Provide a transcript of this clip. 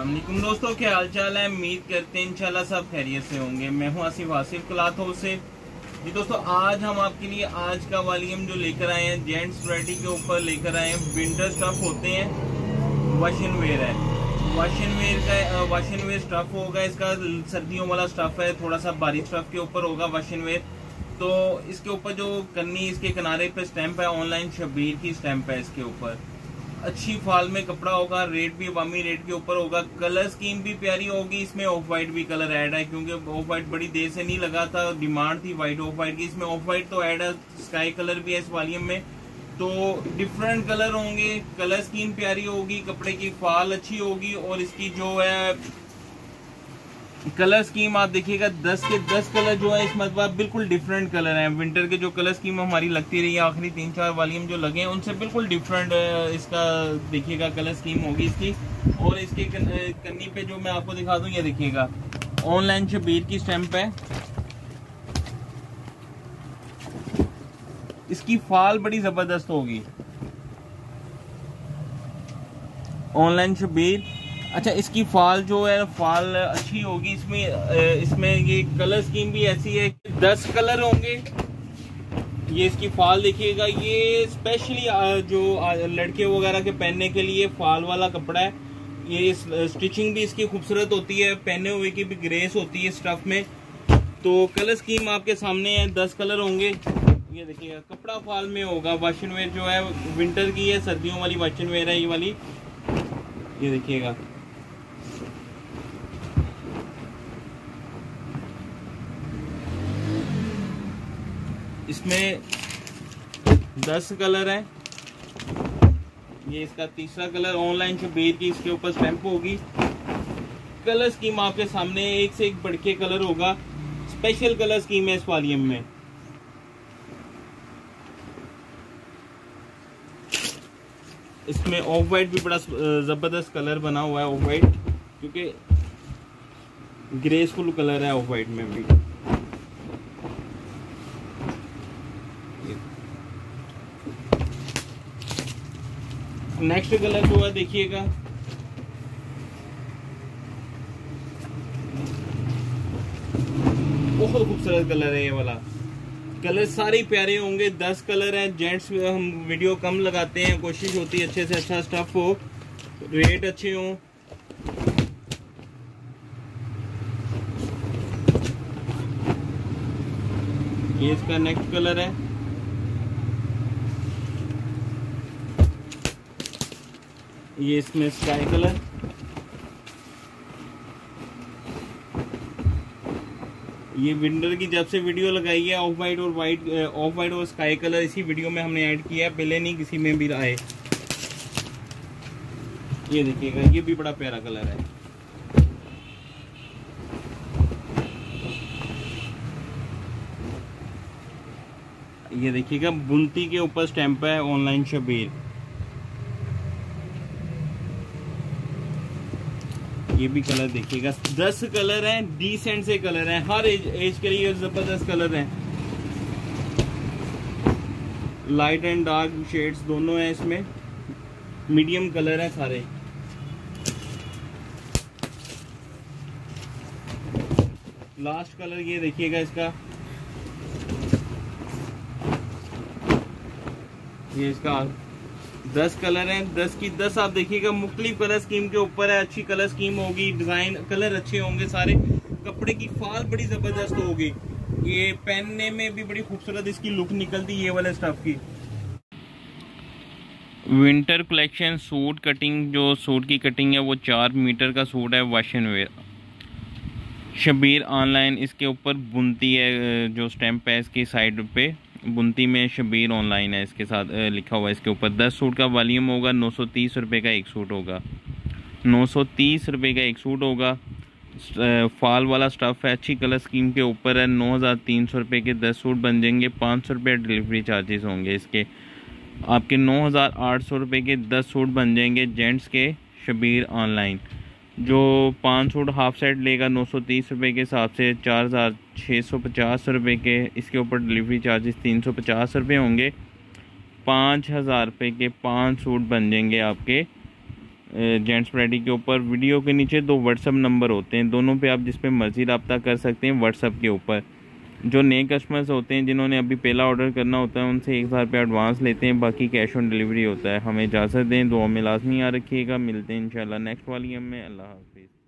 अस्सलामुअलैकुम दोस्तों, क्या हाल चाल है। उम्मीद करते हैं इंशाल्लाह सब खैरियत से होंगे। मैं हूं आसिफ आसिफ क्लॉथ हाउस से। जी दोस्तों, आज हम आपके लिए आज का वॉल्यूम जो लेकर आए हैं जेंट्स वैरायटी के ऊपर लेकर आए हैं। विंटर स्टफ होते हैं, वाशन वेयर है। वाशन वेयर स्टफ होगा इसका, सर्दियों वाला स्टफ है, थोड़ा सा बारीक स्टफ के ऊपर होगा वाशन वेयर। तो इसके ऊपर जो कन्नी इसके किनारे पे स्टैंप है, ऑनलाइन शबीर की स्टैंप है इसके ऊपर। अच्छी फाल में कपड़ा होगा, रेट भी अवामी रेट के ऊपर होगा। कलर स्कीम भी प्यारी होगी, इसमें ऑफ वाइट भी कलर ऐड है क्योंकि ऑफ वाइट बड़ी देर से नहीं लगा था, डिमांड थी वाइट ऑफ वाइट की। इसमें ऑफ वाइट तो ऐड है, स्काई कलर भी है इस वॉल्यूम में। तो डिफरेंट कलर होंगे, कलर स्कीम प्यारी होगी, कपड़े की फाल अच्छी होगी। और इसकी जो है कलर स्कीम आप देखिएगा, 10 के 10 कलर जो है इस मरतबा बिल्कुल डिफरेंट कलर हैं। विंटर के जो कलर स्कीम हमारी लगती रही है, आखिरी 3-4 वॉल्यूम जो लगे हैं उनसे बिल्कुल डिफरेंट इसका देखिएगा कलर स्कीम होगी इसकी। और इसके कन्नी पे जो मैं आपको दिखा दूं, ये देखिएगा ऑनलाइन शबीर की स्टैंप है। इसकी फाल बड़ी जबरदस्त होगी, ऑनलाइन शबीर। अच्छा, इसकी फाल जो है फाल अच्छी होगी। इसमें ये कलर स्कीम भी ऐसी है, 10 कलर होंगे। ये इसकी फाल देखिएगा, ये स्पेशली जो लड़के वगैरह के पहनने के लिए फाल वाला कपड़ा है। ये स्टिचिंग भी इसकी खूबसूरत होती है, पहने हुए की भी ग्रेस होती है स्टफ में। तो कलर स्कीम आपके सामने है, 10 कलर होंगे। ये देखिएगा कपड़ा फाल में होगा। वाशन वेयर जो है विंटर की है, सर्दियों वाली वाशन वेयर है ये वाली। ये देखिएगा इसमें 10 कलर है। ये इसका तीसरा कलर, ऑनलाइन शबीर की इसके ऊपर स्टैंप होगी। कलर स्कीम आपके सामने एक से एक बढ़ के कलर होगा, स्पेशल कलर स्कीम है इस वॉल्यूम में। इसमें ऑफ वाइट भी बड़ा जबरदस्त कलर बना हुआ है, ऑफ वाइट, क्योंकि ग्रेसफुल कलर है ऑफ वाइट में भी। नेक्स्ट कलर जो है देखिएगा, बहुत खूबसूरत कलर है ये वाला। कलर सारे प्यारे होंगे, 10 कलर हैं। जेंट्स हम वीडियो कम लगाते हैं, कोशिश होती है अच्छे से अच्छा स्टफ हो, रेट अच्छे हों। ये इसका नेक्स्ट कलर है। ये इसमें स्काई कलर। ये विंटर की जब से वीडियो लगाई है, ऑफ वाइट और स्काई कलर इसी वीडियो में हमने ऐड किया है, पहले नहीं किसी में भी आए। ये देखिएगा, ये भी बड़ा प्यारा कलर है। ये देखिएगा बुनती के ऊपर स्टैंप है, ऑनलाइन शबीर। ये भी कलर देखिएगा, 10 कलर हैं, डिसेंट से कलर हैं, हर एज के लिए जबरदस्त कलर हैं। लाइट एंड डार्क शेड्स दोनों हैं इसमें, मीडियम कलर हैं सारे। लास्ट कलर ये देखिएगा इसका, ये इसका 10 कलर हैं, 10 की 10 आप देखिएगा मुख्तलिफ कलर स्कीम के ऊपर है। अच्छी कलर स्कीम होगी, डिजाइन कलर अच्छे होंगे सारे। कपड़े की फाल बड़ी जबरदस्त होगी, ये पहनने में भी बड़ी खूबसूरत इसकी लुक निकलती है ये वाले स्टफ की। विंटर कलेक्शन सूट कटिंग, जो सूट की कटिंग है वो 4 मीटर का सूट है, वाशन वेयर शबीर ऑनलाइन। इसके ऊपर बुनती है, जो स्टैंप है इसकी साइड पे बुनती में शबीर ऑनलाइन है इसके साथ लिखा हुआ है इसके ऊपर। 10 सूट का वॉल्यूम होगा, 930 रुपये का एक सूट होगा, 930 रुपये का एक सूट होगा। फाल वाला स्टफ़ है, अच्छी कलर स्कीम के ऊपर है। 9300 रुपये के 10 सूट बन जाएंगे। 500 रुपये डिलीवरी चार्जेस होंगे इसके। आपके 9800 रुपये के 10 सूट बन जाएंगे जेंट्स के शबीर ऑनलाइन। जो 5 सूट हाफ सेट लेगा 930 रुपये के हिसाब से 4650 रुपये के, इसके ऊपर डिलीवरी चार्जेस 350 रुपये होंगे। 5000 रुपये के 5 सूट बन जाएंगे आपके जेंट्स वैरायटी के ऊपर। वीडियो के नीचे 2 व्हाट्सअप नंबर होते हैं, दोनों पे आप जिस पे मर्ज़ी रब्ता कर सकते हैं व्हाट्सअप के ऊपर। जो नए कस्टमर्स होते हैं जिन्होंने अभी पहला ऑर्डर करना होता है उनसे 1000 रुपये एडवांस लेते हैं, बाकी कैश ऑन डिलीवरी होता है। हमें इजाज़त दें, दुआ में लाजमी याद रखिएगा। मिलते हैं इंशाल्लाह नेक्स्ट वॉल्यूम में। अल्लाह हाफिज़।